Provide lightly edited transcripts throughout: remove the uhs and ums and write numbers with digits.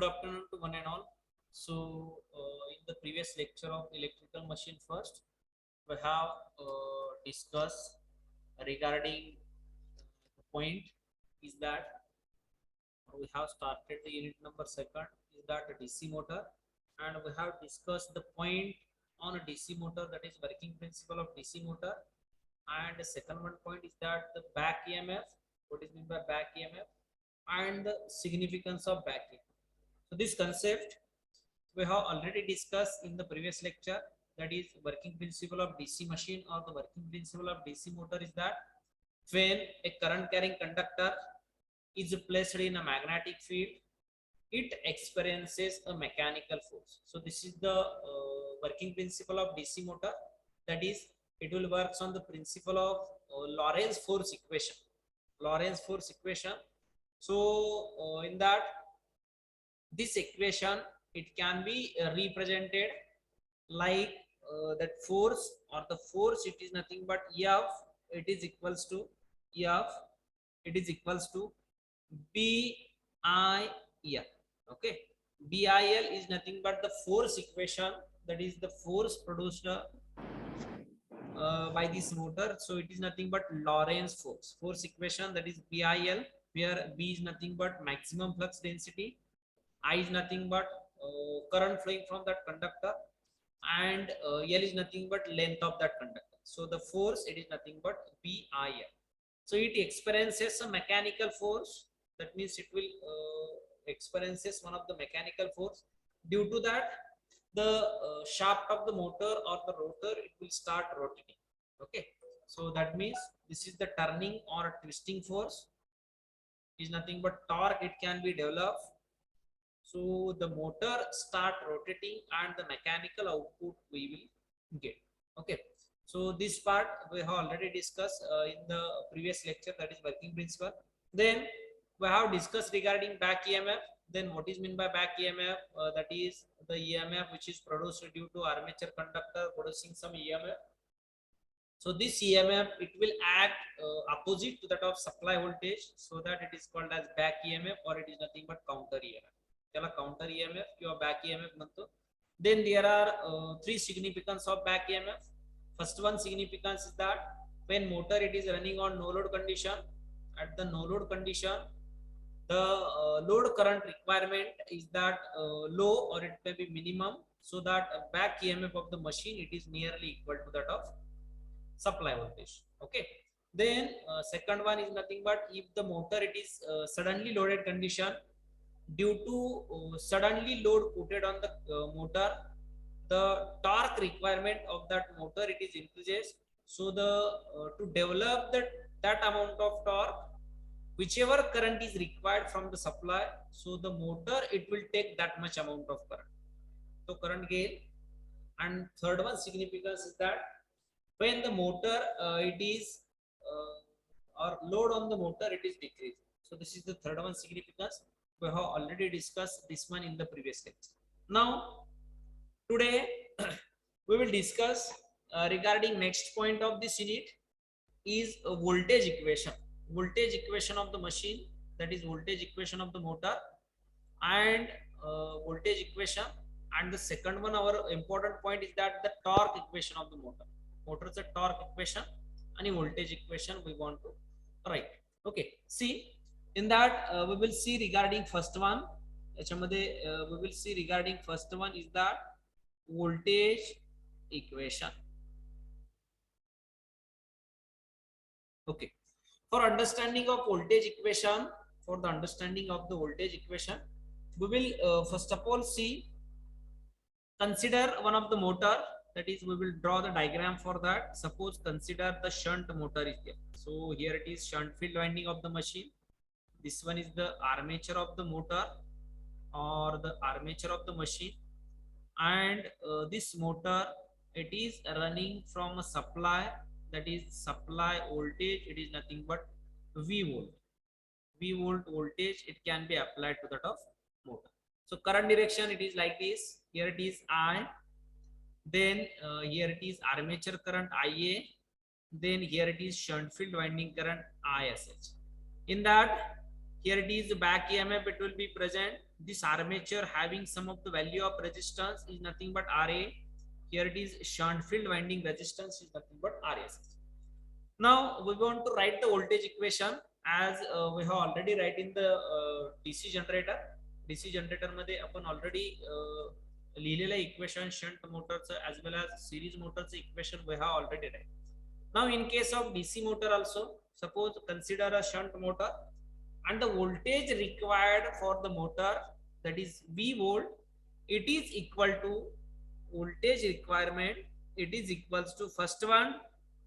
Good afternoon to one and all. So, in the previous lecture of electrical machine first, we have discussed regarding the point is that we have started the unit number second is that a DC motor, and we have discussed the point on a DC motor, that is working principle of DC motor, and the second one point is that the back EMF, what is meant by back EMF, and the significance of back EMF. So this concept we have already discussed in the previous lecture, that is working principle of DC machine or the working principle of DC motor is that when a current carrying conductor is placed in a magnetic field, it experiences a mechanical force. So this is the working principle of DC motor, that is it will work on the principle of Lorentz force equation. Lorentz force equation. So in that this equation, it can be represented like that force, or the force, it is nothing but F, it is equals to F, it is equals to BIL. Okay, BIL is nothing but the force equation, that is the force produced by this motor. So it is nothing but Lorentz force equation, that is BIL, where B is nothing but maximum flux density, I is nothing but current flowing from that conductor, and L is nothing but length of that conductor. So the force, it is nothing but BIL. So it experiences a mechanical force, that means it will experiences one of the mechanical force. Due to that, the shaft of the motor or the rotor, it will start rotating. Okay, so that means this is the turning or twisting force, is nothing but torque, it can be developed. So the motor start rotating and the mechanical output we will get. Okay, so this part we have already discussed in the previous lecture, that is working principle. Then we have discussed regarding back EMF. Then what is meant by back EMF? That is the EMF which is produced due to armature conductor producing some EMF. So this EMF, it will act opposite to that of supply voltage, so that it is called as back EMF, or it is nothing but counter EMF. Counter EMF किंवा back EMF म्हणतो. Then there are three significance of back EMF. First one significance is that when motor it is running on no load condition, at the no load condition, the load current requirement is that low, or it may be minimum, so that back EMF of the machine, it is nearly equal to that of supply voltage. Okay, then second one is nothing but if the motor it is suddenly loaded condition, due to suddenly load put on the motor, the torque requirement of that motor, it is increases. So the to develop that amount of torque, whichever current is required from the supply, so the motor, it will take that much amount of current. So current gain. And third one significance is that when the motor it is or load on the motor, it is decreased. So this is the third one significance. We have already discussed this one in the previous lecture. Now today we will discuss regarding next point of this unit is a voltage equation. Voltage equation of the machine, that is voltage equation of the motor, and voltage equation. And the second one, our important point is that the torque equation of the motor. Motor is a torque equation and voltage equation we want to write. Okay, see in that we will see regarding first one. We will see regarding first one is that voltage equation. Okay, for understanding of voltage equation, for the understanding of the voltage equation, we will first of all consider one of the motor, that is we will draw the diagram for that. Suppose consider the shunt motor is there. So here it is shunt field winding of the machine. This one is the armature of the motor or the armature of the machine, and this motor, it is running from a supply, that is supply voltage, it is nothing but V volt voltage, it can be applied to that of motor. So current direction, it is like this. Here it is I, then here it is armature current IA, then here it is shunt field winding current ISH. In that, here it is the back EMF, it will be present, this armature having some of the value of resistance is nothing but Ra. Here it is shunt field winding resistance is nothing but Rs. Now we want to write the voltage equation as we have already write in the DC generator. DC generator मध्ये आपण already लिहिलेलं equation shunt मोटरचं as well as series motorचं equation we have already write. Now in case of DC motor also, suppose consider a shunt motor and the voltage required for the motor, that is V volt, it is equal to voltage requirement, it is equals to first one,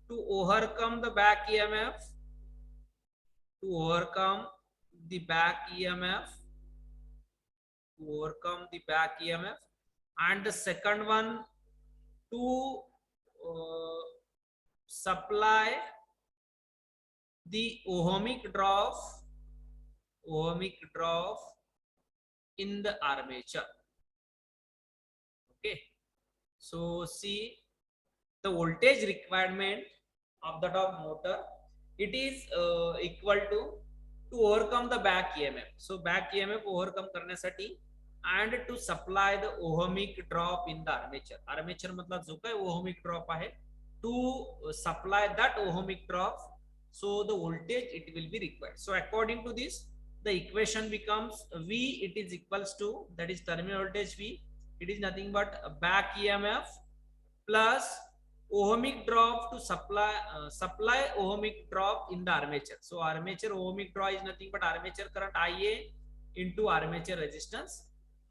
to overcome the back EMF, to overcome the back EMF, to overcome the back EMF, and the second one to supply the ohmic drop in the armature. Okay, so see the voltage requirement of the top motor, it is equal to overcome the back EMF. So back EMF overcome करण्यासाठी and to supply the ohmic drop in the armature. Armature मतलब जो काही ohmic drop आहे, to supply that ohmic drop, so the voltage it will be required. So according to this, the equation becomes V, it is equals to, that is terminal voltage V, it is nothing but back EMF plus ohmic drop to supply ohmic drop in the armature. So armature ohmic drop is nothing but armature current Ia into armature resistance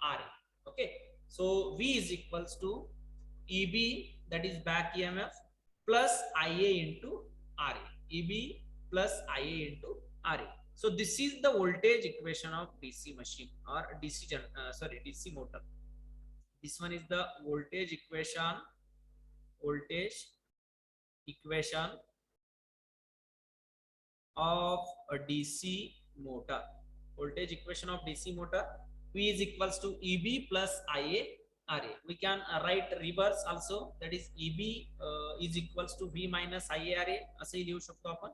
Ra. Okay, so V is equals to EB, that is back EMF, plus Ia into Ra. EB plus Ia into Ra. So this is the voltage equation of DC machine or DC motor. This one is the voltage equation of a DC motor. Voltage equation of DC motor, V is equals to EB plus Ia Ra. We can write reverse also, that is EB is equals to V minus Ia Ra असे लिहू शकतो आपण.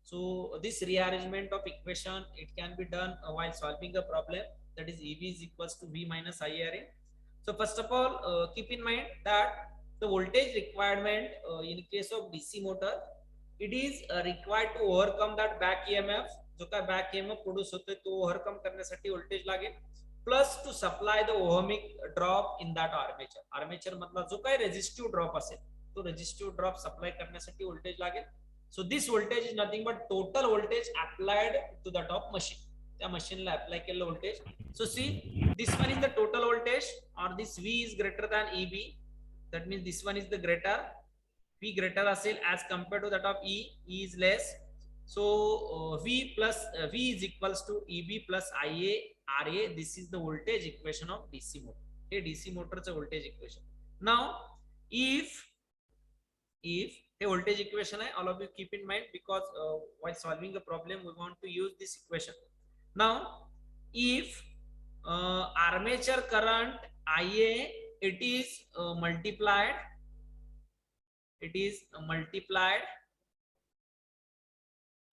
So this rearrangement of equation it can be done while solving a problem, that is EB is equals to V minus Ia Ra. So first of all keep in mind that the voltage requirement in case of DC motor, it is required to overcome that back EMF. जो काय back EMF produce होतोय तो overcome करण्यासाठी voltage लागेल, plus to supply the ohmic drop in that armature. Armature मधला जो काही resistive drop असेल तो रेझिस्टिव्ह ड्रॉप सप्लाय करण्यासाठी व्होल्टेज लागेल. So this voltage is nothing but total voltage applied to the top machine. त्या मशीनला अप्लाय केलेलं voltage. So see this one is the total voltage और this V is greater than EB. That means this one is the greater, V greater असेल as compared to that of E is less. So V is equals to EB plus Ia Ra. This is the voltage equation of DC motor. हे DC मोटरचं voltage equation. Now if हे voltage equation आहे, all of you keep in mind because while solving a problem we want to use this equation. Now if armature current Ia it is multiplied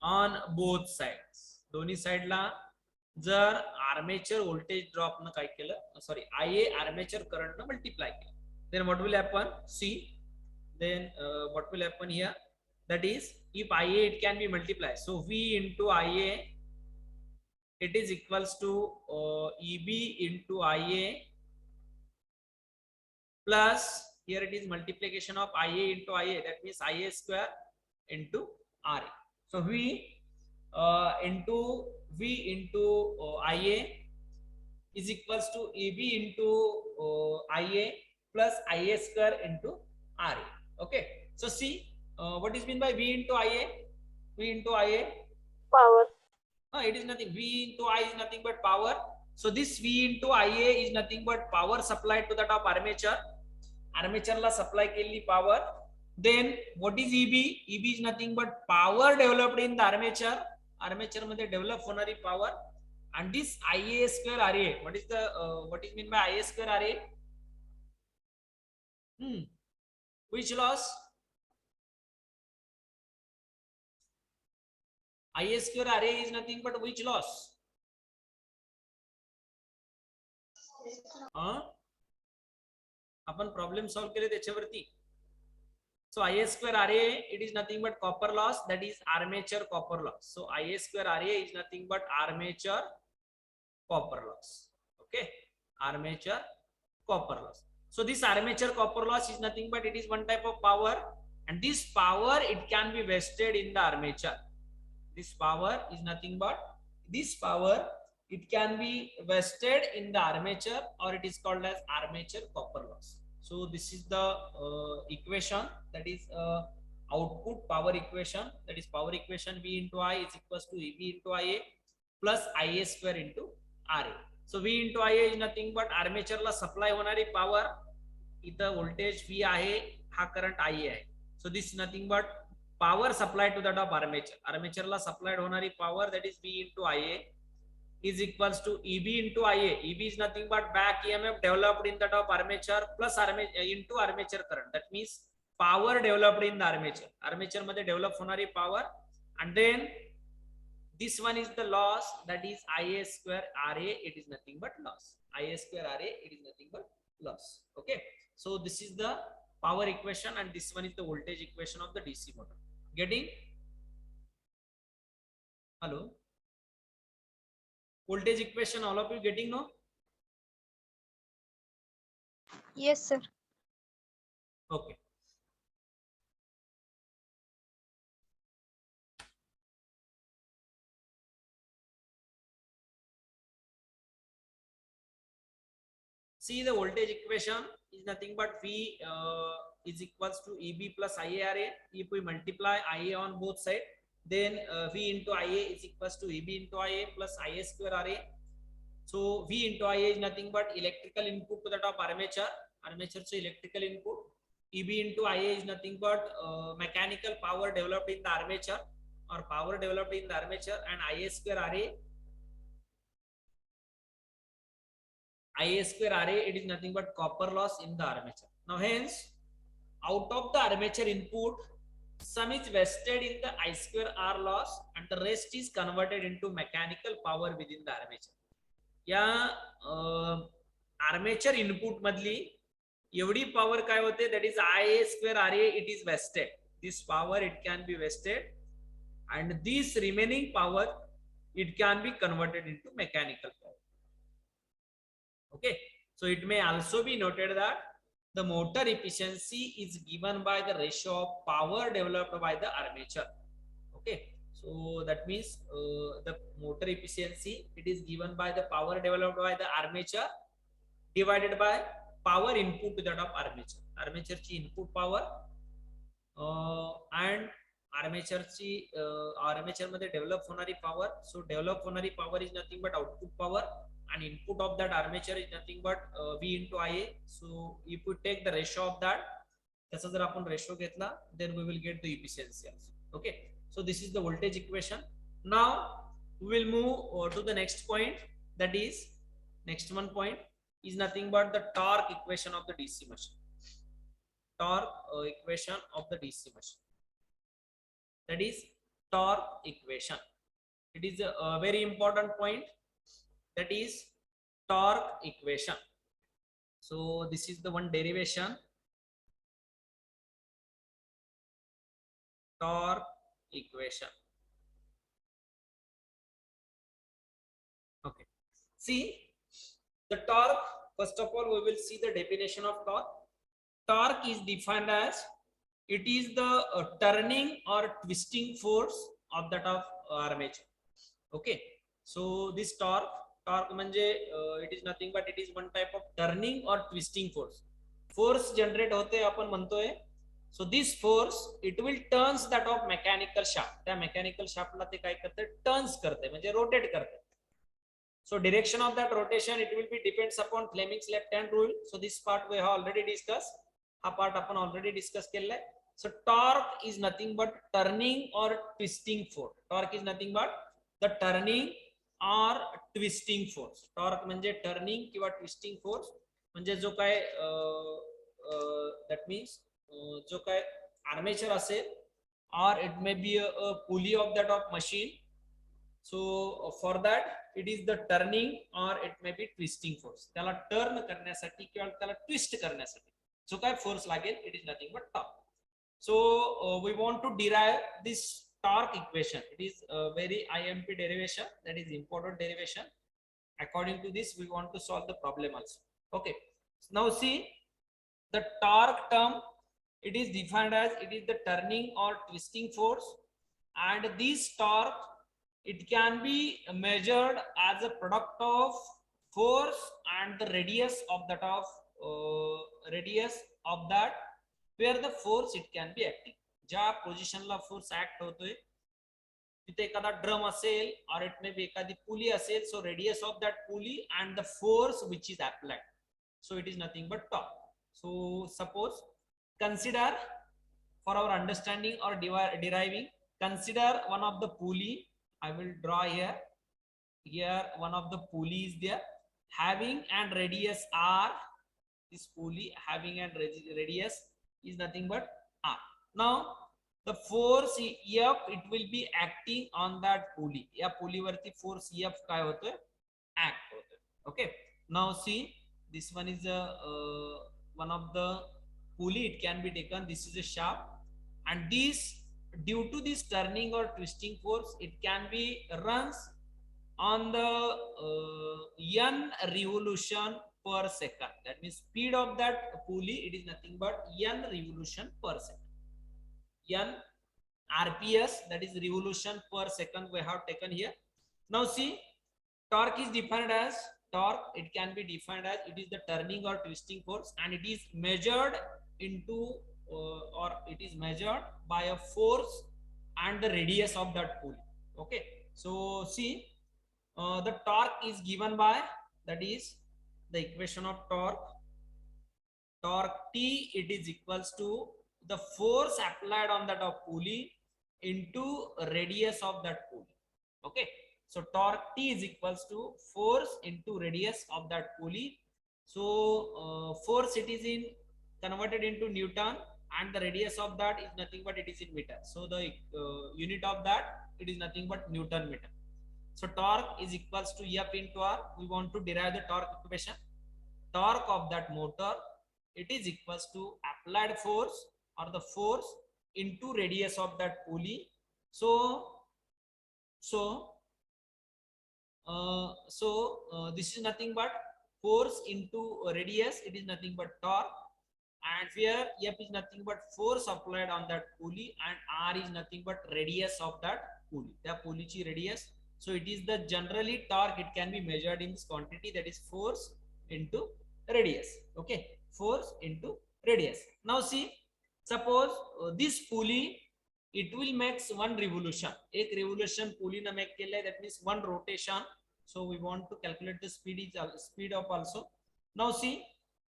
on both sides. दोन्ही साइडला जर armature voltage drop न काय केलं, sorry Ia armature current न multiply केलं, then what will happen? See, then what will happen here? That is, if Ia it can be multiplied, so V into Ia it is equals to EB into Ia plus here it is multiplication of Ia into Ia, that means Ia square into Ra. So V into Ia is equals to EB into Ia plus Ia square into Ra. Okay, so see what is meant by V into Ia? V into Ia, power. No, it is nothing. V into I is nothing but power. So this V into Ia is nothing but power supplied to the top armature. Armature ला supply केलेली power. Then what is EB? EB is nothing but power developed in the armature. Armature मध्ये develop होणारी power. And this Ia square Ra. What is meant by Ia square Ra? Which loss? Ia square Ra is nothing but which loss? आपण problem solve केले त्याच्यावरती. So Ia square Ra, it is nothing but copper loss, that is armature copper loss. So Ia square Ra is nothing but armature copper loss. Okay, armature copper loss. So this armature copper loss is nothing but it is one type of power, and this power it can be wasted in the armature. This power is nothing but this power it can be wasted in the armature, or it is called as armature copper loss. So this is the equation, that is output power equation, that is power equation V into I is equals to EB into IA plus Ia square into Ra. So V into Ia is nothing but armature ला supply होणारी power, इथं voltage V आहे, हा current Ia आहे. So this is nothing but power supplied to that of armature. Armature La supplied होणारी power, that is V into Ia is equals to EB into Ia. EB is nothing but back EMF developed in that of armature plus armature into armature current. That means power developed in the armature. Armature मध्ये develop होणारी power, and then this one is the loss, that is Ia square Ra. It is nothing but loss. Ia square Ra, it is nothing but loss. Okay. So this is the power equation, and this one is the voltage equation of the DC motor. Getting? Hello? Voltage equation, all of you getting, no? Yes, sir. Okay. See, the voltage equation is nothing but V is equals to EB plus IARA. If we multiply IA on both sides, then V into IA is equals to EB into IA plus IA square RA. So V into IA is nothing but electrical input to the top armature. Armature so electrical input. EB into IA is nothing but mechanical power developed in the armature, or power developed in the armature, and IA square RA. Ia square Ra, it is nothing but copper loss in the armature. Now hence, out of the armature input, some is wasted in the I square R loss, and the rest is converted into mechanical power within the armature. या armature input मधली एवढी power काय होते, that is Ia square Ra, it is wasted. This power it can be wasted, and this remaining power it can be converted into mechanical power. Okay, so it may also be noted that the motor efficiency is given by the ratio of power developed by the armature. Okay, so that means the motor efficiency, it is given by the power developed by the armature divided by power input to that of armature. Armature ची input power and armature ची armature मध्ये develop होणारी power. So develop होणारी power is nothing but output power, and input of that armature is nothing but V into Ia. So if we take the ratio of that, त्याचा जर आपण ratio घेतला, then we will get the efficiency also. Okay, so this is the voltage equation. Now we will move to the next point, that is next one point is nothing but the torque equation of the DC machine. Torque equation of the DC machine, that is torque equation. It is a very important point, that is torque equation. So this is the one derivation, torque equation. Okay, see the torque. First of all, we will see the definition of torque. Torque is defined as it is the turning or twisting force of that of armature. Okay, so this torque म्हणजे it is nothing but it is one type of turning or twisting force. Force generate होते आपण म्हणतोय. So this force it will turns that of mechanical shaft. त्या mechanical shaft ला ते काय करते, turns करते, म्हणजे rotate करते. So direction of that rotation it will be depends upon Fleming's left hand rule. So this part we have already discussed. हा part आपण already discuss केलाय. So torque is nothing but turning or twisting force. Torque is nothing but the turning or twisting force. Torque म्हणजे turning किंवा twisting force, म्हणजे जो काय that means जो काय armature असेल, or it may be a pulley of that of machine. So for that it is the turning or it may be twisting force. त्याला turn करण्यासाठी किंवा त्याला ट्विस्ट करण्यासाठी जो काय फोर्स लागेल, it is nothing but torque. So we want to derive this torque equation. It is a very IMP derivation, that is important derivation. According to this we want to solve the problem also. Okay, now see the torque term, it is defined as it is the turning or twisting force, and this torque it can be measured as a product of force and the radius of that where the force it can be acting. ज्या पोझिशनला force act होतोय तिथे एखादा drum असेल or it may be एखादी पुली असेल, so radius of that pulley and the force which is applied, so it is nothing but torque. So suppose consider for our understanding or deriving, consider one of the pulley. I will draw here. Here one of the pulley is there having and radius r. This pulley having and radius is nothing but r. Now the force F it will be acting on that pulley. या pulley वरती force F काय होतोय, act होतोय. Okay, now see this one is one of the pulley. It can be taken, this is a shaft, and this due to this turning or twisting force it can be runs on the n revolution per second. That means speed of that pulley, it is nothing but n revolution per second. N rps, that is revolution per second we have taken here. Now see torque is defined as torque, it can be defined as it is the turning or twisting force, and it is measured into or it is measured by a force and the radius of that pulley. Okay, so see the torque is given by, that is the equation of torque T, it is equals to the force applied on that of pulley into radius of that pulley. Okay, so torque T is equals to force into radius of that pulley. So force it is in converted into Newton, and the radius of that is nothing but it is in meter. So the unit of that it is nothing but Newton meter. So torque is equals to F into R. We want to derive the torque equation. Torque of that motor it is equals to applied force or the force into radius of that pulley. So this is nothing but force into radius, it is nothing but torque, and here F is nothing but force applied on that pulley, and R is nothing but radius of that pulley, the pulley radius. So it is the generally torque, it can be measured in this quantity, that is force into radius. Okay, force into radius. Now see, suppose this pulley it will makes one revolution. एक revolution pulley na make केले, that means one rotation. So we want to calculate the speed of also. Now see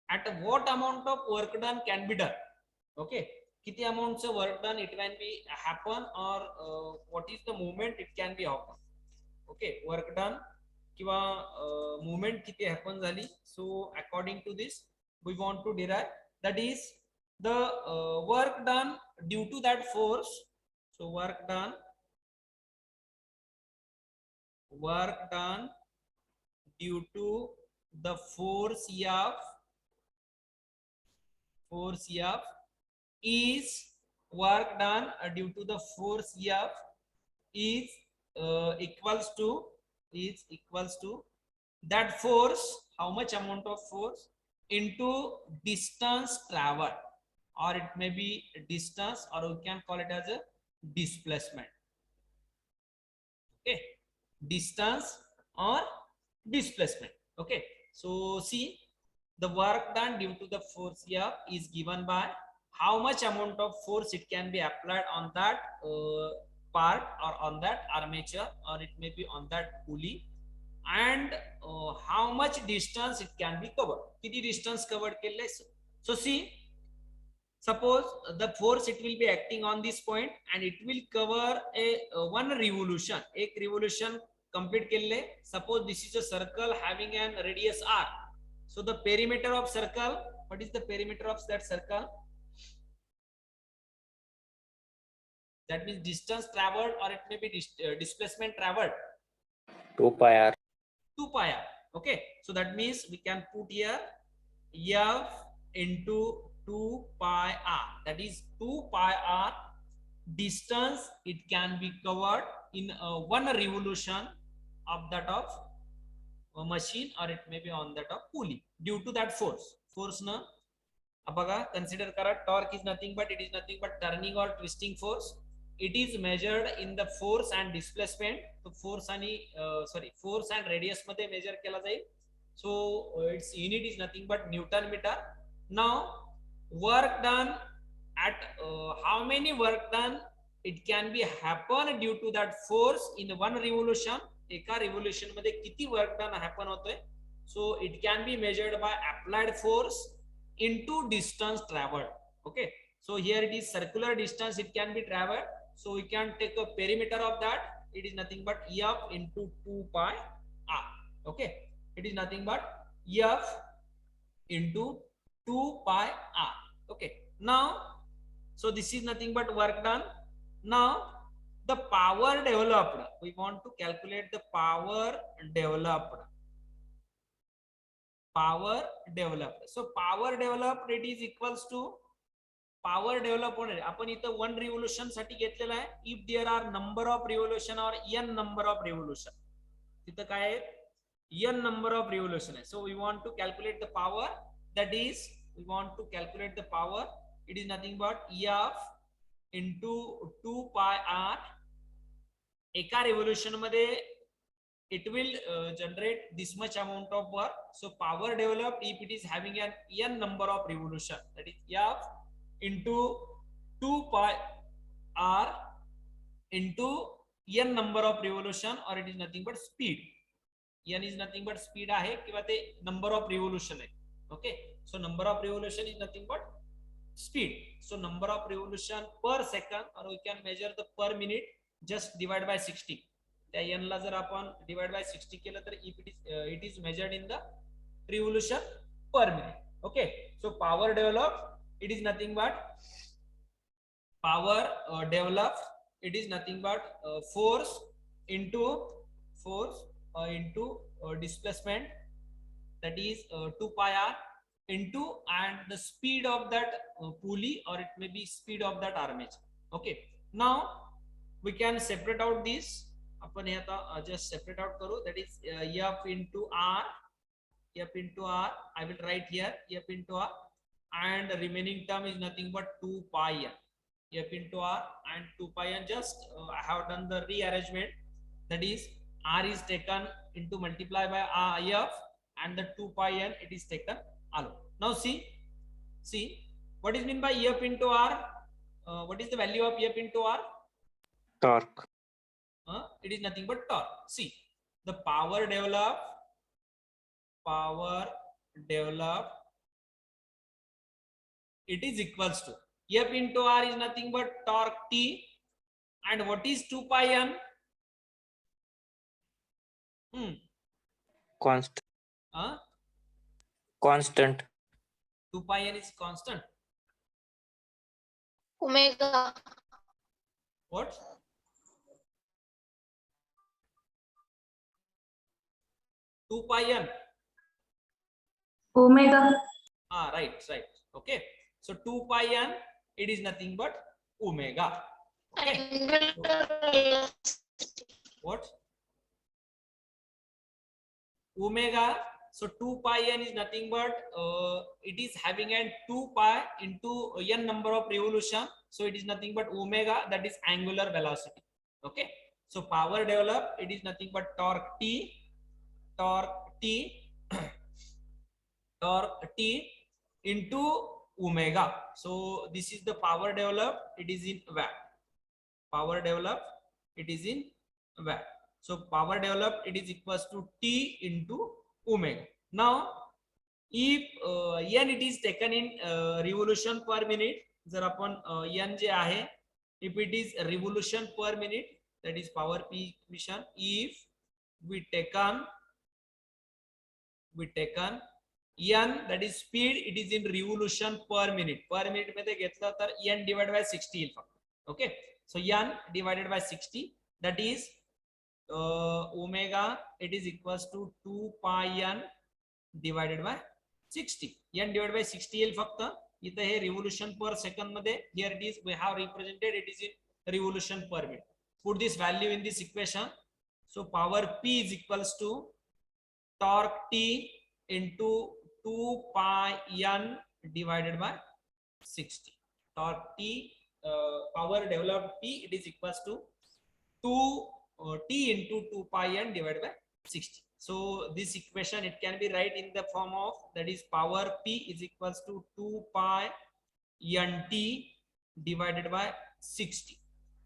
at what amount of work done can be done. Okay, किती amount से work done it can be happen, or what is the movement it can be happen. Okay, work done किंवा movement किती happen झाली. So according to this we want to derive, that is the work done due to that force. So work done due to the force F is work done due to the force F is equals to that force, how much amount of force into distance traveled, or it may be distance, or we can call it as a displacement. Okay, distance or displacement. Okay, so see the work done due to the force F is given by how much amount of force it can be applied on that part or on that armature, or it may be on that pulley, and how much distance it can be covered. किती distance covered केले. So see, suppose the force it will be acting on this point and it will cover a one revolution. एक revolution complete केले. Suppose this is a circle having an radius r. So the perimeter of circle, what is the perimeter of that circle? That means distance traveled, or it may be displacement traveled. 2 pi r. 2 pi r. Okay, so that means we can put here f into 2 pi r, that is 2 pi r distance it can be covered in one revolution of that of a machine, or it may be on that of pulley due to that force na बघा consider करा, torque is nothing but, it is nothing but turning or twisting force. It is measured in the force and displacement. तो force आणि force and radius मध्ये measure केला जाईल. So its unit is nothing but Newton meter. Now work done at how many work done it can be happen due to that force in one revolution. एका revolution मध्ये किती work done happen होतोय. So it can be measured by applied force into distance traveled. Okay, so here it is circular distance it can be traveled, so we can take a perimeter of that. It is nothing but f into 2 pi r. Okay, it is nothing but f into 2 pi r. Okay, now so this is nothing but work done. Now the power developed, we want to calculate the power developed. So power developed it is equals to power developed होणार. आपण इथं one revolution साठी घेतलेला आहे. If there are number of revolution or n number of revolution, तिथं काय आहे n number of revolution आहे. So we want to calculate the power, that is we want to calculate the power, it is nothing but f into 2 pi r. एका revolution मध्ये it will generate this much amount of work. So power developed if it is having an n number of revolution, that is f into 2 pi r into n number of revolution, or it is nothing but speed. n is nothing but speed आहे किंवा ते number of revolution आहे. Okay, so number of revolution is nothing but speed. So number of revolution per second, or we can measure the per minute, just divide by 60. त्या n ला जर आपण divide by 60 केलं तर it is measured in the revolution per minute. Okay, so power developed it is nothing but power developed it is nothing but force into displacement, that is 2 pi r into and the speed of that pulley, or it may be speed of that armature. Okay, now we can separate out this. आपण हे आता just separate out करू, that is f into r, I will write here f into r, and the remaining term is nothing but 2 pi n, f into r and 2 pi n. Just I have done the rearrangement, that is r is taken into multiply by f, and the 2 pi n it is taken alone. Now see what is mean by f into r. What is the value of f into r? Torque. It is nothing but torque. See, the power developed it is equals to f into r is nothing but torque T, and what is 2 pi n? Constant. Constant. 2 pi n is constant. Omega. What? Two pi n. Omega. Right. Okay. So 2 pi n it is nothing but omega. Okay. What? Omega. So 2 pi n is nothing but it is having an 2 pi into n number of revolution. So it is nothing but omega, that is angular velocity. Okay. So power developed it is nothing but torque T into omega. So this is the power developed, it is in watt. So power developed it is equals to T into omega. Now if n it is taken in revolution per minute, जर आपण n जे आहे, if it is revolution per minute, that is power P equation. If we taken n, that is speed, it is in revolution per minute. Per minute मध्ये घेतलं तर n divided by 60 येईल फक्त. Okay, so n divided by 60, that is omega it is equals to 2 pi n divided by 60. n divided by 60 येईल फक्त. इथं हे revolution पर second मध्ये, here it is we have represented it is in revolution per minute. Put this value in this equation. So power p is equals to torque t into 2 pi n divided by 60. Torque t power developed p it is equals to 2 t into 2 pi n divided by 60. So this equation it can be write in the form of, that is power p is equals to 2 pi n t divided by 60.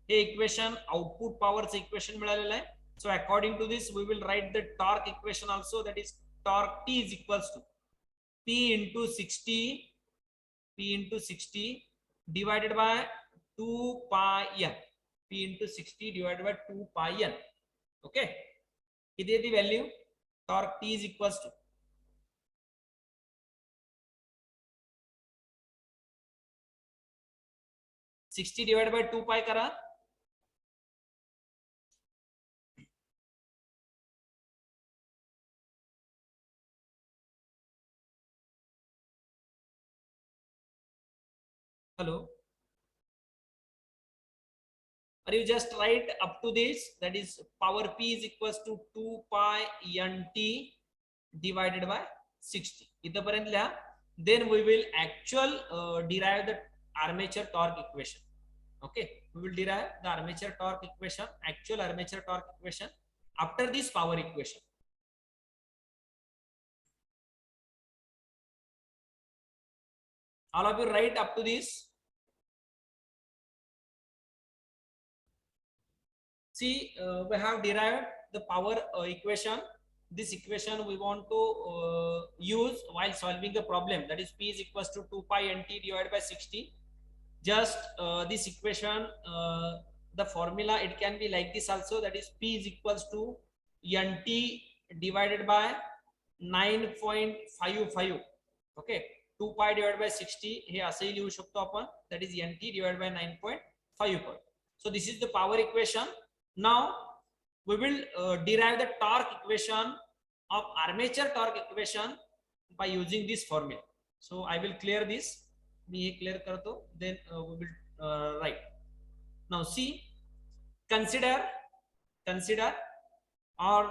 हे equation output पॉवरचं equation मिळालेलं आहे. So according to this we will write the torque equation also, that is torque t is equals to p into 60 divided by 2 pi n. p into 60 divided by 2 pi n. Okay, किती आहे ती value? torque t is equals to 60 divided by 2 pi करा. Hello, or you just write up to this, that is power p is equals to 2 pi n t divided by 60. इथपर्यंत लिहा. Then we will derive the armature torque equation. Okay, we will derive the armature torque equation, actual armature torque equation after this power equation. All of you write up to this. See, we have derived the power equation. This equation we want to use while solving a problem, that is p is equals to 2 pi n t divided by 60. Just this equation, the formula it can be like this also, that is p is equals to n t divided by 9.55. Okay, 2 pi divided by 60 हे असंही लिहू शकतो आपण, that is n t divided by 9.55. So this is the power equation. Now we will derive the torque equation of armature torque equation by using this formula. So I will clear this. मी हे clear करतो, then we will write. Now see, consider or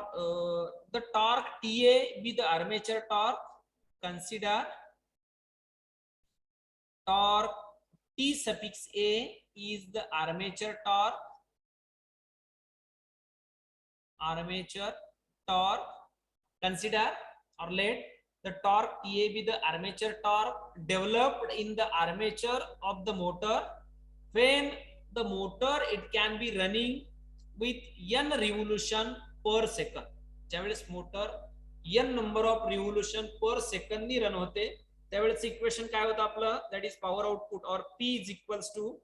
the torque TA be the armature torque. Consider torque T suffix A is the armature torque. Consider or let the torque TA be the armature torque developed in the armature of the motor when the motor it can be running with n revolution per second. ज्यावेळेस motor n number of revolution per second knee run होते, त्यावेळेस equation काय होतं आपलं, that is power output or P is equals to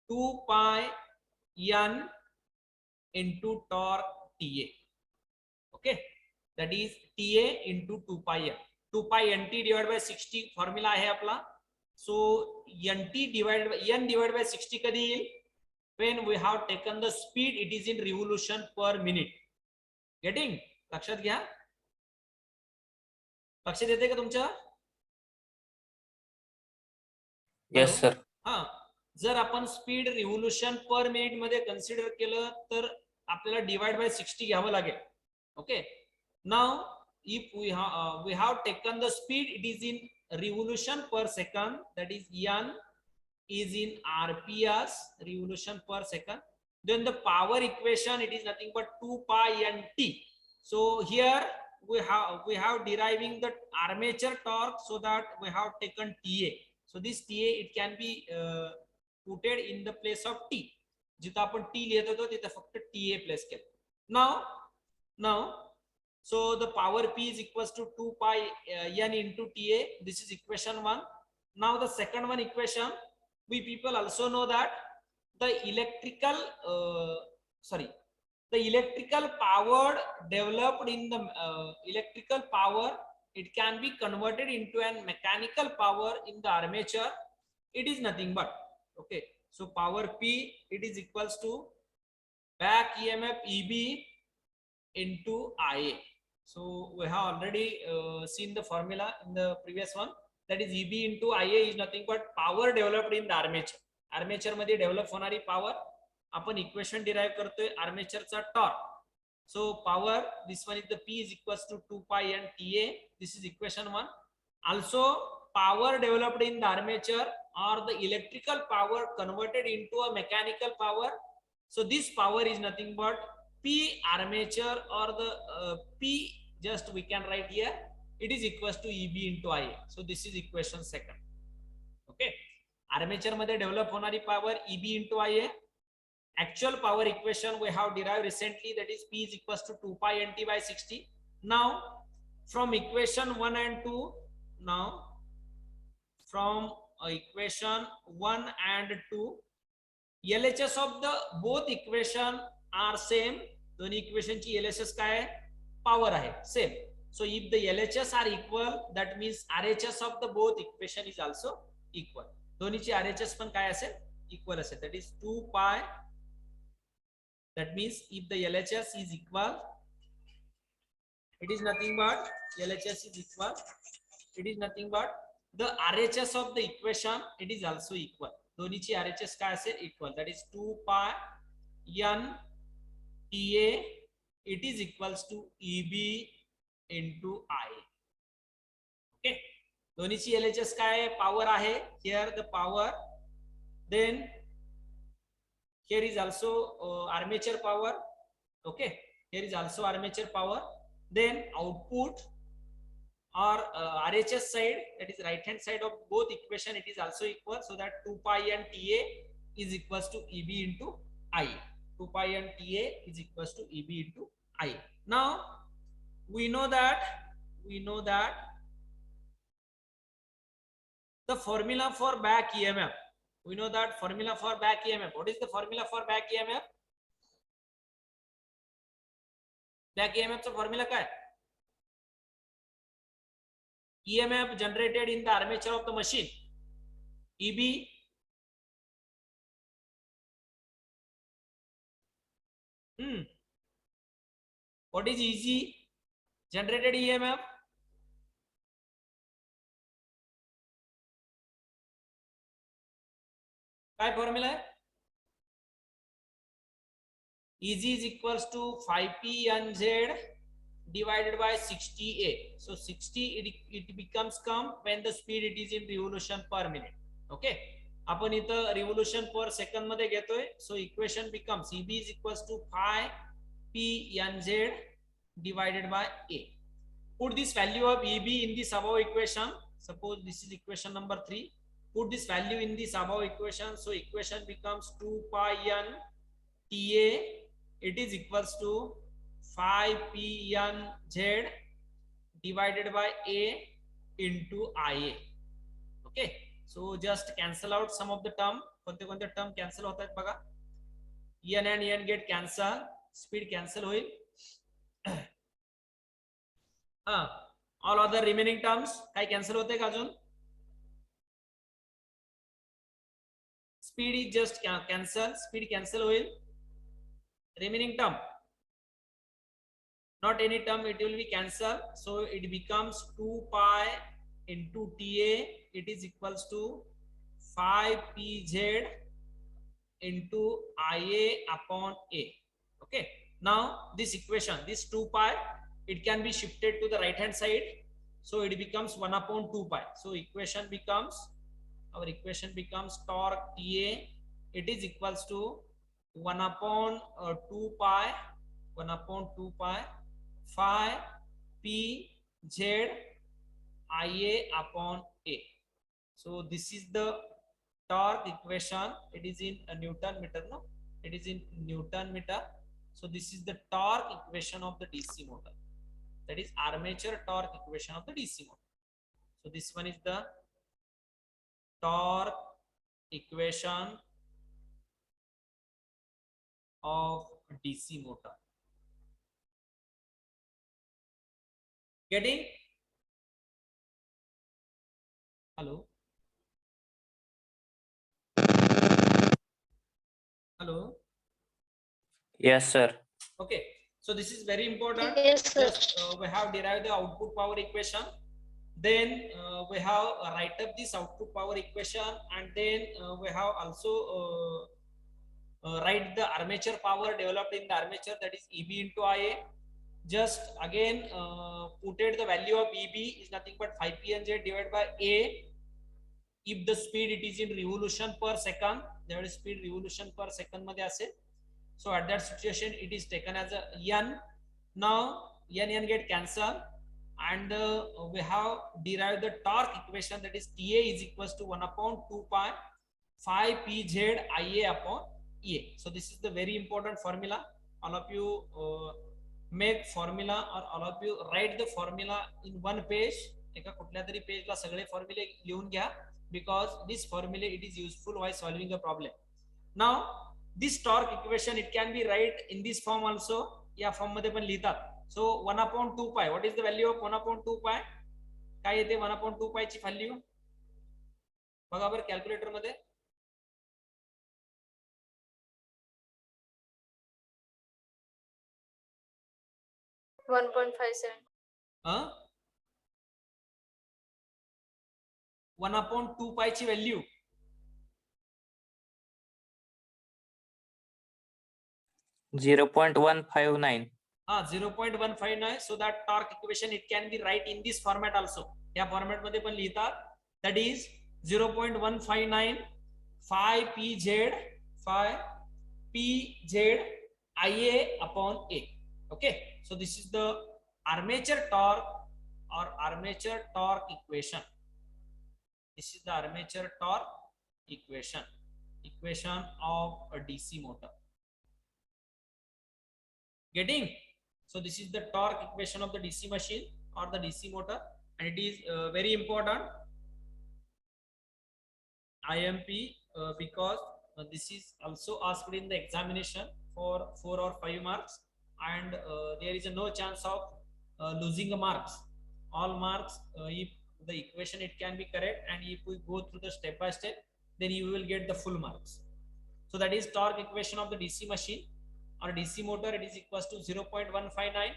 2 pi n into torque TA. Okay, that is TA into 2 pi n. 2 pi nt divided by 60 formula आहे आपला. So nt divided by n divided by 60 कधी येईल, when we have taken the speed it is in revolution per minute. Getting? लक्षात घ्या. लक्षात येते का तुमच्या? Yes sir. हा, जर आपण स्पीड रिव्होल्यूशन पर मिनिट मध्ये कन्सिडर केलं तर आपल्याला डिवाइड बाय 60 घ्यावं लागेल. Okay, now if we have taken the speed it is in revolution per second, that is n is in rps revolution per second, then the power equation it is nothing but 2 pi n t. So here we have deriving the armature torque, so that we have taken TA. So this TA it can be putted in the place of t. जिथं आपण t लिहित होतो तिथं फक्त TA place केलं. Now so the power P is equals to 2 pi n into TA. This is equation 1. Now the second one equation, we people also know that the electrical power developed in the electrical power it can be converted into an mechanical power in the armature. It is nothing but, okay, so power P it is equals to back EMF EB into IA. So we have already seen the formula in the previous one. That is EB into IA is nothing but power developed in the armature. Armature मध्ये develop होणारी power आपण equation derive करतोय armature चा torque. So power, this one is the P is equals to 2 pi n TA. This is equation 1. Also power developed in the armature or the electrical power converted into a mechanical power. So this power is nothing but P armature or the P, just we can write here, it is equals to EB into IA. So this is equation 2nd. Okay. Armature मध्ये develop होणारी power EB into IA. Actual power equation we have derived recently, that is P is equals to 2 pi NT by 60. Now from equation 1 and 2, now from equation 1 and 2, LHS of the both equation are same. दोन्ही equation ची LHS काय आहे? Power आहे, same. So if the LHS are equal, that means RHS of the both equation is also equal. दोन्हीची RHS पण काय असेल? Equal असेल. That is 2 pi. That means if the LHS is equal, it is nothing but LHS is equal. It is nothing but the RHS of the equation, it is also equal. दोन्हीची RHS काय असेल? Equal. That is 2 pi n TA. It is equals to EB into IA. Okay. दोन्हीची LHS काय power आहे? Here the power. Then here is also armature power. Okay. Here is also armature power. Then output or RHS side, that is right hand side of both equation, it is also equal. So that 2 pi n TA is equals to EB into IA. 2 pi n TA is equals to EB into IA. Now we know that the formula for back EMF. We know that formula for back EMF. What is the formula for back EMF? Back EMF चा formula काय? EMF generated in the armature of the machine, EB what is EG? Generated EMF. काय formula है? EG is equals to 5P NZ divided by 60A. So 60 it becomes come when the speed it is in revolution per minute. Okay. आपण इथं revolution per second मध्ये घेतोय. So equation becomes EB is equals to 5P NZ divided by A. Put this value of EB in this above equation. Suppose this is equation number 3. Put this value in this above equation. So equation becomes 2 pi n TA. It is equals to 5P n Z divided by A into IA. Okay. So just cancel out some of the term. कोणते term cancel होत आहेत बघा. n and n get cancel. Speed cancel होईल. All other remaining terms काय cancel होते का अजून? Speed is just cancel. Speed cancel होईल. Remaining term, not any term, it will be cancelled. So it becomes 2 pi into TA. It is equals to 5PZ into IA upon A. Okay. Now this equation, this 2 pi, it can be shifted to the right hand side. So it becomes 1 upon 2 pi. So equation becomes, our equation becomes torque TA. It is equals to 1 upon 2 pi 5 P Z IA upon A. So this is the torque equation. It is in a Newton meter. No, it is in Newton meter. So this is the torque equation of the DC motor. That is armature torque equation of the DC motor. So this one is the torque equation of DC motor. Getting? Hello? Hello? Yes, sir. Okay, so this is very important. Yes, sir. Just we have derived the output power equation. Then we have write up this output power equation, and then we have also write the armature power developed in the armature, that is EB into IA. Just again put it, the value of EB is nothing but 5 PNZ divided by A. If the speed it is in revolution per second, there is speed revolution per second मध्ये असेल. So at that situation it is taken as a n. Now n get cancelled, and we have derived the torque equation, that is Ta is equals to 1 upon 2 pi 5 pz Ia upon A. So this is the very important formula. All of you make formula, or all of you write the formula in one page. एका कुठल्या तरी पेजला सगळे फॉर्म्युले लिहून घ्या, because this formula it is useful while solving a problem. Now this torque equation it can be write in this form also. या form मध्ये पण लिहितात. So 1 upon 2 pi, what is the value of 1 upon 2 pi? काय येते 1 upon 2 pi ची value? बघा बरं calculator मध्ये. 1.57. 1 upon 2 pi ची value 0.159. 0.159. So that torque equation it can be write in this format also. या फॉर्मॅट मध्ये पण लिहितात, that is 0.159 5 pz Ia upon A. Okay, so this is the armature torque or armature torque equation. This is the armature torque equation of a DC motor. Getting? So this is the torque equation of the DC machine or the DC motor, and it is very important IMP because this is also asked in the examination for 4 or 5 marks, and there is no chance of losing a marks. All marks, if the equation it can be correct, and if we go through the step by step, then you will get the full marks. So that is torque equation of the DC machine or DC motor. It is equals to 0.159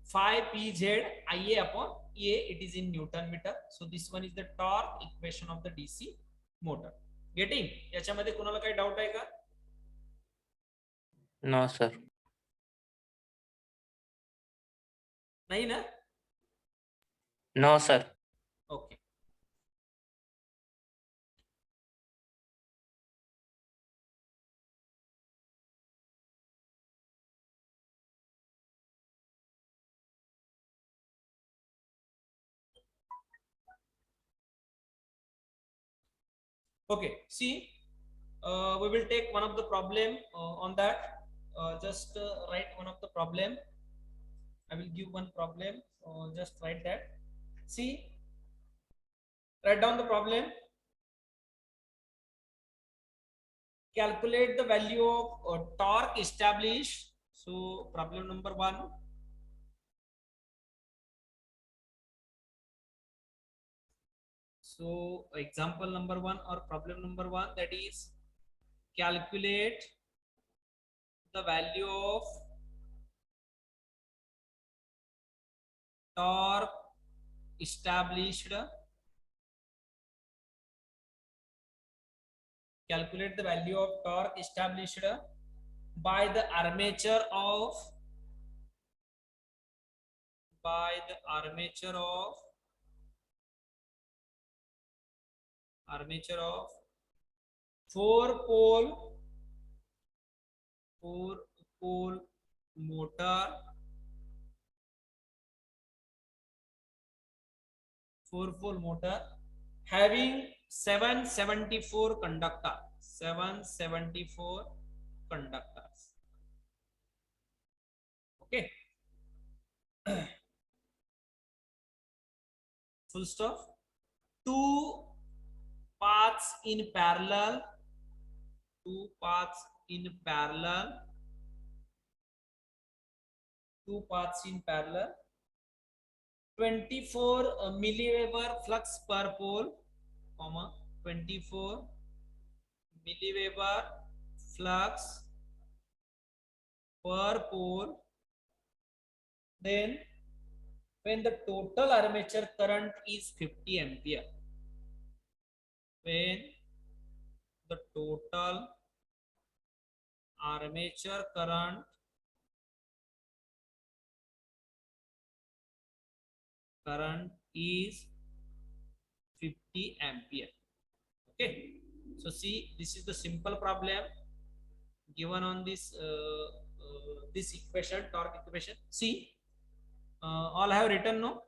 5 pz Ia upon A. It is in Newton meter. So this one is the torque equation of the DC motor. Getting? याच्यामध्ये कोणाला काही doubt आहे का? No, sir. नाही ना? No, sir. Okay. Okay, see, we will take one of the problem on that. Just write one of the problem. I will give one problem. Just write that. See, write down the problem. Calculate the value of torque established. So problem number 1. So example number 1 or problem number 1, that is calculate the value of torque established. Calculate the value of torque established by the armature of 4-pole motor, 4-pole motor having 774 conductors. Okay. Full stop. 2 paths in parallel. 2 paths in parallel. 24 milliweber flux per pole, 24 milliweber flux per pole, then when the total armature current is 50 ampere, when the total armature current is 50 ampere. Okay, so see, this is the simple problem given on this equation, torque equation. See, all have written, no?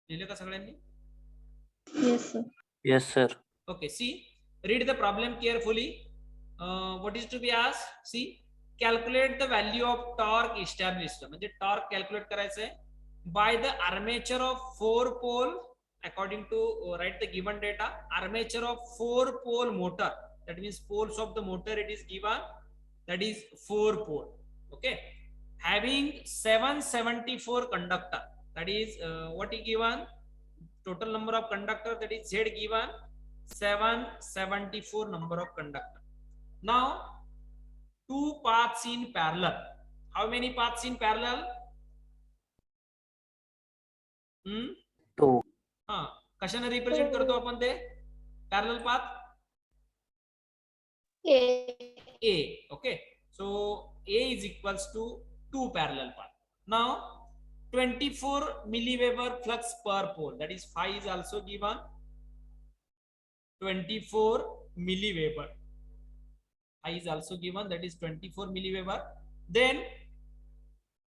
लिहिले का सगळ्यांनी? Yes, sir. Yes, sir. Okay, see, read the problem carefully. What is to be asked? See, calculate the value of torque established. म्हणजे torque calculate करायचं आहे by the armature of 4 pole according to write the given data. Armature of 4 pole motor, that means poles of the motor it is given, that is 4 pole. Okay, having 774 conductor, that is what is given, total number of conductor, that is Z given 774 number of conductor. Now 2 paths in parallel. How many paths in parallel? 2. हाँ, कशाने represent करतो आपण ते parallel path? A. Okay, so A is equals to 2 parallel path. Now 24 milliweber flux per pole, that is phi is also given 24 milliweber. I is also given, that is 24 milliweber. Then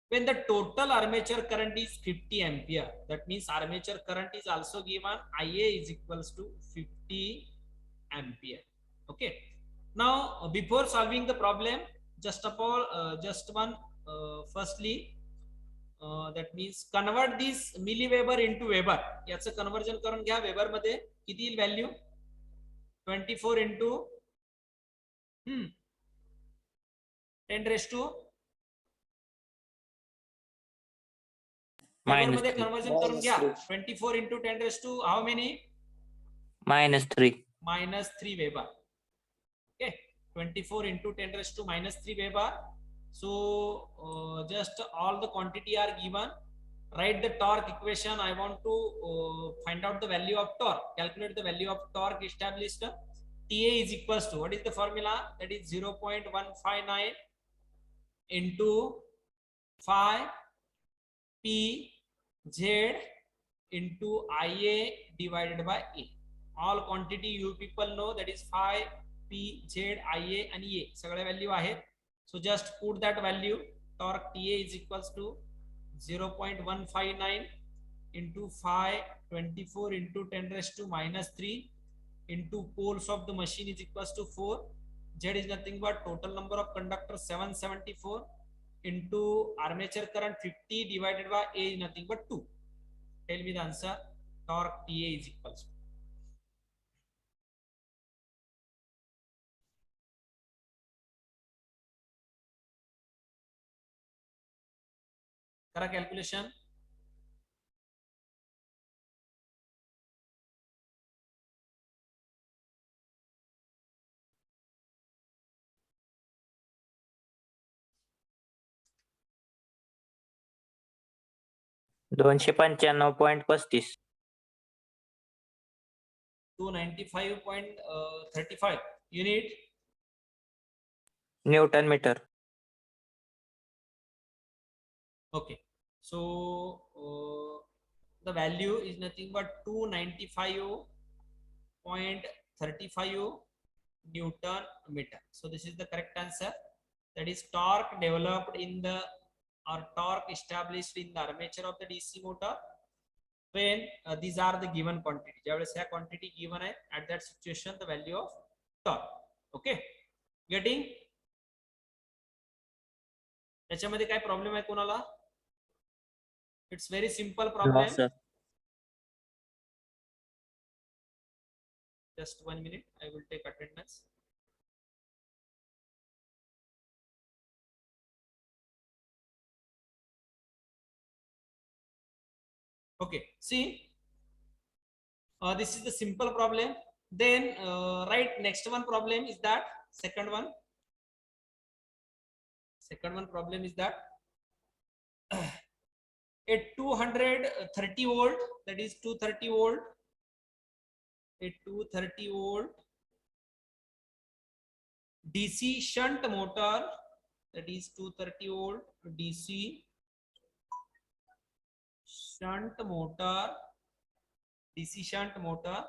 when the total armature current is 50 ampere, that means armature current is also given, Ia is equals to 50 ampere. Okay, now before solving the problem, just one firstly that means convert this milliweber into weber. याचं conversion करून घ्या weber मध्ये. किती येईल value? 24 into 10 raised to Minus मध्ये 3. Conversion करून घ्या. 24 into 10 raised to how many? -3. -3 weber. Okay, 24 into 10 raised to -3 weber. So just all the quantity are given. Write the torque equation. I want to find out the value of torque. Calculate the value of torque established. TA is equals to, what is the formula? That is 0.159 into 5 PZ into IA divided by A. All quantity you people know, that is 5 PZ, IA and A. सगळे value आहेत. So just put that value. Torque TA is equals to 0.159 into 5, 24 into 10 raised to -3 into poles of the machine is equals to 4. Z is nothing but total number of conductors 774 into armature current 50 divided by A is nothing but 2. Tell me the answer. Torque TA is equals to. करा calculation. $295.35. 295.35 unit. Newton meter. Okay, so the value is nothing but 295.35 Newton meter. So this is the correct answer. That is torque developed in the, or torque established in the armature of the DC motor when these are the given quantity. ज्यावेळेस ह्या quantity given आहे, at that situation the value of torque. Okay, getting? त्याच्यामध्ये काय problem आहे कोणाला? It's very simple problem. No, sir. Just 1 minute, I will take attendance. Okay, see, this is the simple problem. Then right, next one problem is that second one. Second one problem is that a 230 volt, that is 230 volt, a 230 volt DC shunt motor, that is 230 volt DC shunt motor, DC shunt motor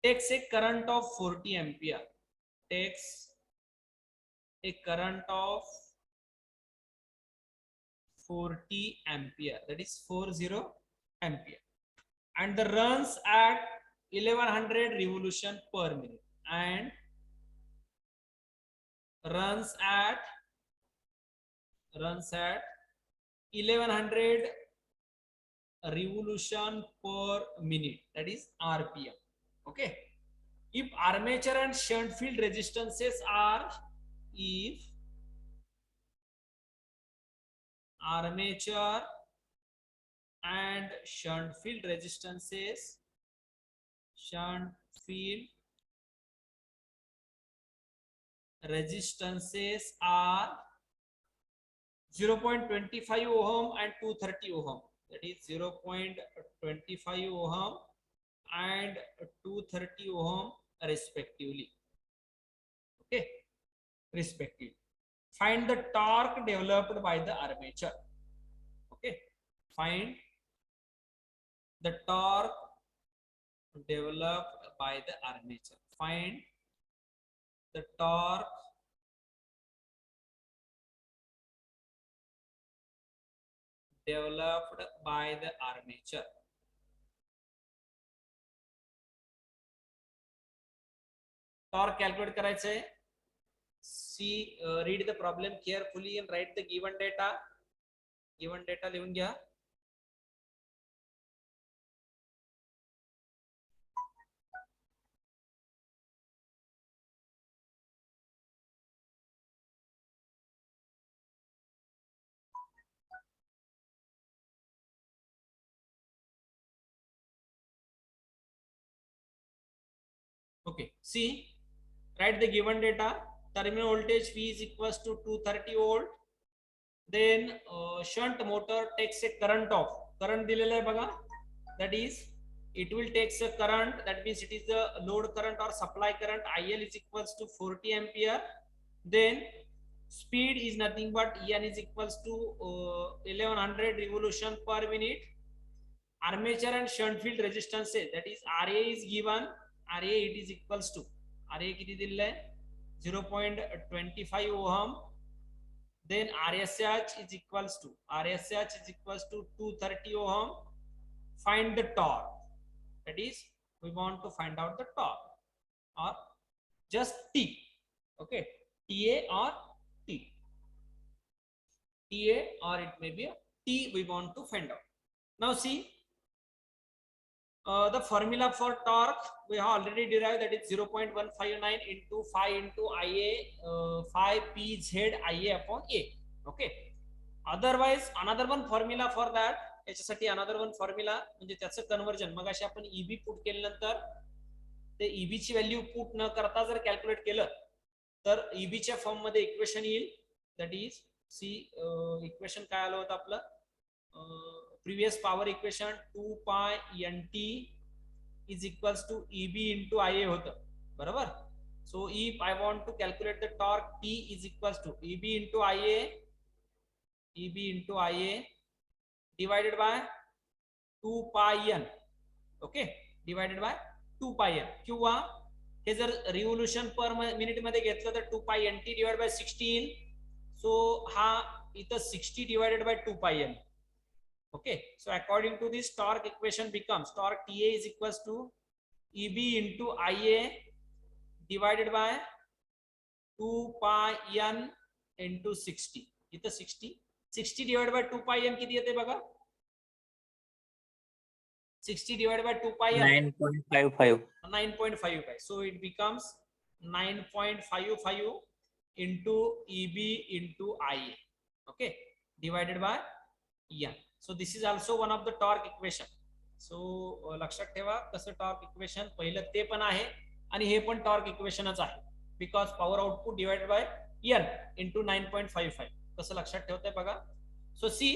takes a current of 40 ampere, takes a current of 40 ampere, that is 40 ampere, and the runs at 1100 revolution per minute, and runs at 1100 revolution per minute, that is RPM. Okay, if armature and shunt field resistances are, if armature and shunt field resistances, are 0.25 ohm and 230 ohm, that is 0.25 ohm and 230 ohm respectively. Okay, respectively. Find the torque developed by the armature. Okay, find the torque developed by the armature. Find the torque developed by the armature. Torque calculate करायचं आहे. See, read the problem carefully and write the given data. Given data लिहून घ्या. Okay, see, write the given data. Terminal voltage V is equals to 230 volt. Then shunt motor takes a current of, current दिलेला आहे बघा, that is it will takes a current, that means it is the load current or supply current. IL is equals to 40 ampere. Then speed is nothing but En is equals to 1100 revolution per minute. Armature and shunt field resistance, that is RA is given. RA it is equals to, RA किती दिलेला आहे 0.25 ohm. Then RSH is equals to, 230 ohm. Find the torque, that is we want to find out the torque or just T. Okay, TA or T, TA or it may be a T we want to find out. Now see, the formula for torque we have already derived, that is 0.159 into 5 into IA, 5 PZ IA upon A. Okay, otherwise another one formula for that, याच्यासाठी another one formula म्हणजे त्याचं conversion मग अशी आपण EB put केल्यानंतर ते EB ची value put न करता जर कॅल्क्युलेट केलं तर EB च्या फॉर्म मध्ये इक्वेशन येईल, दॅट इज सी इक्वेशन काय आलं होतं आपलं previous power equation 2 pi nt is equals to EB into IA होतं बरोबर. So if I want to calculate the torque, T is equals to EB into IA divided by 2 pi n. Okay, divided by 2 pi n. किंवा हे जर revolution per minute मध्ये घेतलं तर 2 pi nt divided by 16. So हा इथं 60 divided by 2 pi n. Okay, so according to this, torque equation becomes torque TA is equals to EB into IA divided by 2 pi n into 60. इथं 60 divided by 2 pi n किती येते बघा, 60 divided by 2 pi n 9.55. So it becomes 9.55 into EB into IA. Okay, divided by n. So this is also one of the torque equation. So लक्षात ठेवा कसं torque equation पहिलं ते पण आहे आणि हे पण torque equationच आहे, because power output divided by n into 9.55. कसं लक्षात ठेवताय बघा. So see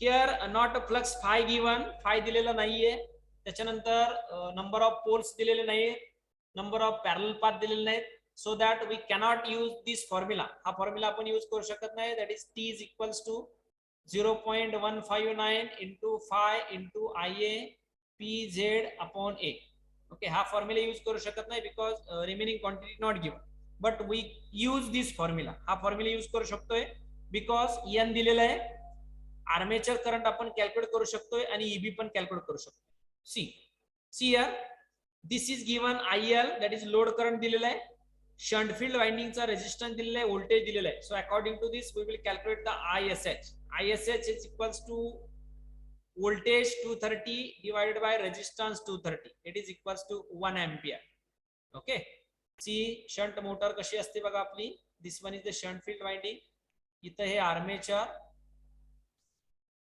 here not a flux phi given, phi दिलेला नाहीये. त्याच्यानंतर नंबर ऑफ पोल्स दिलेले नाहीये, नंबर ऑफ पॅरल पाथ दिलेले नाहीत. So that we cannot use this formula. हा फॉर्म्युला आपण यूज करू शकत नाही. That is T is equals to 0.159 into phi into IA PZ upon A. Okay, हा फॉर्म्युला यूज करू शकत नाही because remaining quantity not given. But we use this formula. हा फॉर्म्युला यूज करू शकतोय बिकॉज एन दिलेला आहे. आर्मेचर करंट आपण कॅल्क्युलेट करू शकतोय आणि ईबी पण कॅल्क्युलेट करू शकतो. See here this is given IL, that is load current दिलेला आहे. शंट फील्ड वाइंडिंगचा रेजिस्टन्स दिलेला आहे, व्होल्टेज दिलेला आहे. So according to this we will calculate the ISH. ISH is equals to voltage 230 divided by resistance 230. It is equals to 1 ampere. Okay. See shunt motor कशी असते बघा आपली. This one is the shunt field winding. इथं हे armature.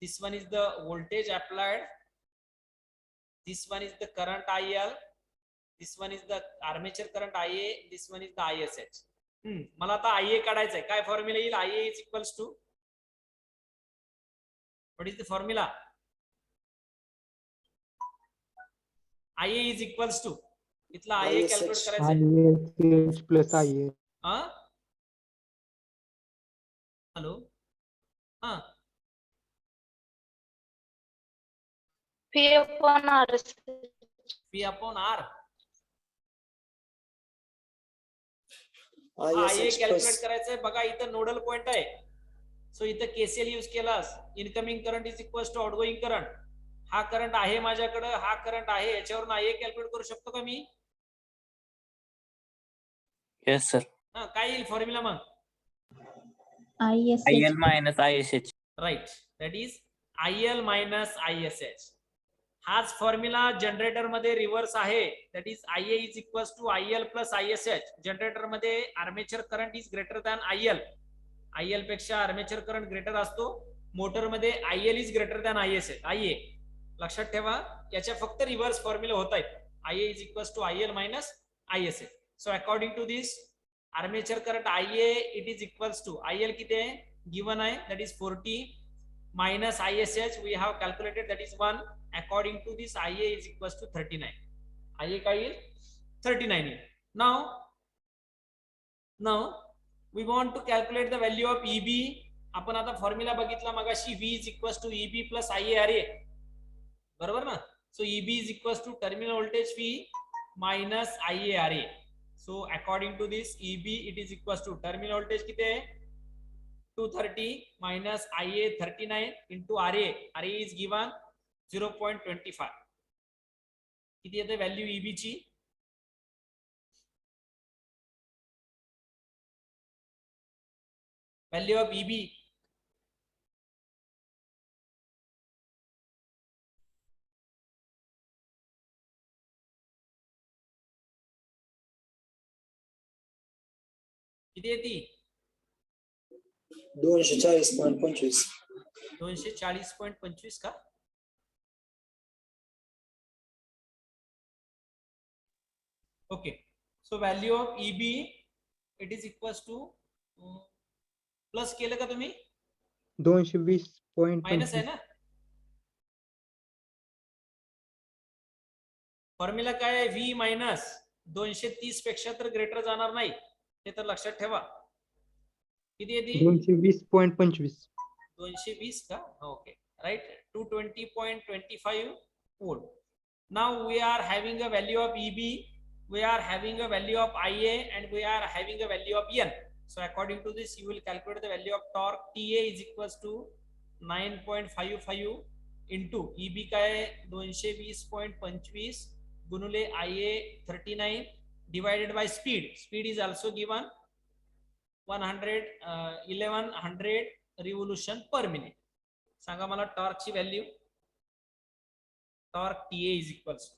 This one is the voltage applied. This one is the current IL. This one is the armature current IA. This one is the ISH. मला आता IA काढायचं आहे. काय formula येईल? IA is equals to, what is the formula? IA is equals to, इथला IA calculate करायचं ISH plus IA. हा hello हा P upon R. P upon R. IA calculate करायचंय बघा. इथं नोडल पॉइंट आहे. सो इथं KCL यूज केलास. Incoming current is equals to outgoing current. हा करंट आहे माझ्याकडे, हा करंट आहे, याच्यावरून IA कॅल्क्युलेट करू शकतो का मी? Yes, sir. हा काय येईल फॉर्म्युला मग? ISH. IL minus ISH. Right, that is IL minus ISH. हाच फॉर्म्युला जनरेटर मध्ये रिव्हर्स आहे. That is IA is equals to IL plus ISH. Generator मध्ये armature current is greater than IL. IL पेक्षा armature current greater असतो. Motor मध्ये IL is greater than ISH. IA लक्षात ठेवा. याच्या फक्त रिव्हर्स फॉर्म्युला होत आहेत. IA is equals to IL minus ISH. So according to this armature current IA it is equals to, IL किती आहे गिवन आहे, that is 40 minus ISH we have calculated, that is 1. According to this IA is equals to 39. IA काय येईल? 39 येईल. Now we want to calculate the value of EB. आपण आता formula बघितला मगाशी, V is equals to EB plus IARA. बरोबर ना? So EB is equals to terminal voltage V minus IARA. So according to this EB it is equals to terminal voltage किती आहे? 230 minus IA 39 into RA. RA is given 0.25. किती येते value EB ची? Value of EB किती येते? 240.25. 240.25 का? Okay. So value of EB it is equals to, plus केलं का तुम्ही? 220.25. मायनस आहे ना? फॉर्म्युला काय आहे? V मायनस 230 पेक्षा तर ग्रेटर जाणार नाही, हे तर लक्षात ठेवा. किती येते? 220.25. 220 का? Okay, right. 220.25 volt. Now we are having a value of EB, we are having a value of IA, and we are having a value of N. So according to this you will calculate the value of torque. TA is equals to 9.55 into EB काय 220.25 गुणुले IA 39 divided by speed. Speed is also given 1100 revolution per minute. सांगा मला टॉर्कची value. Torque TA is equals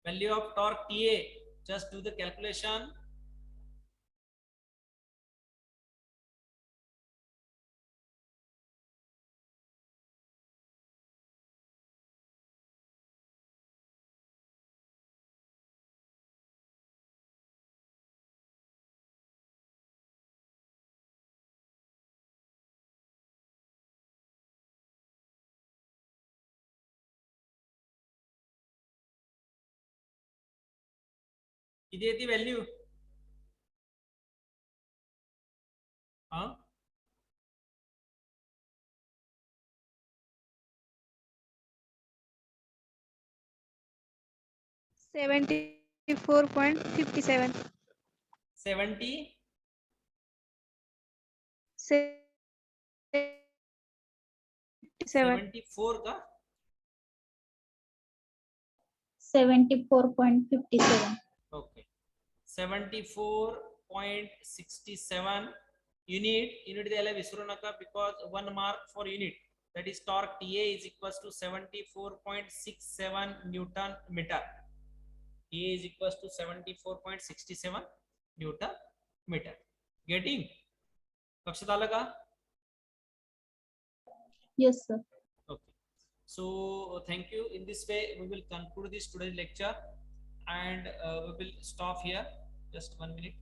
value of torque TA, just do the calculation. इदेती value, हाँ 74.57. 70 77. 74 का 74.57. okay 74.67 unit द्यायला विसरू नका because 1 mark for unit, that is torque TA is equals to 74.67 Newton meter. TA is equals to 74.67 Newton meter. Getting? लक्षात आलं का? Yes, sir. Okay, so thank you. In this way we will conclude this today's lecture, and we will stop here. Just 1 minute.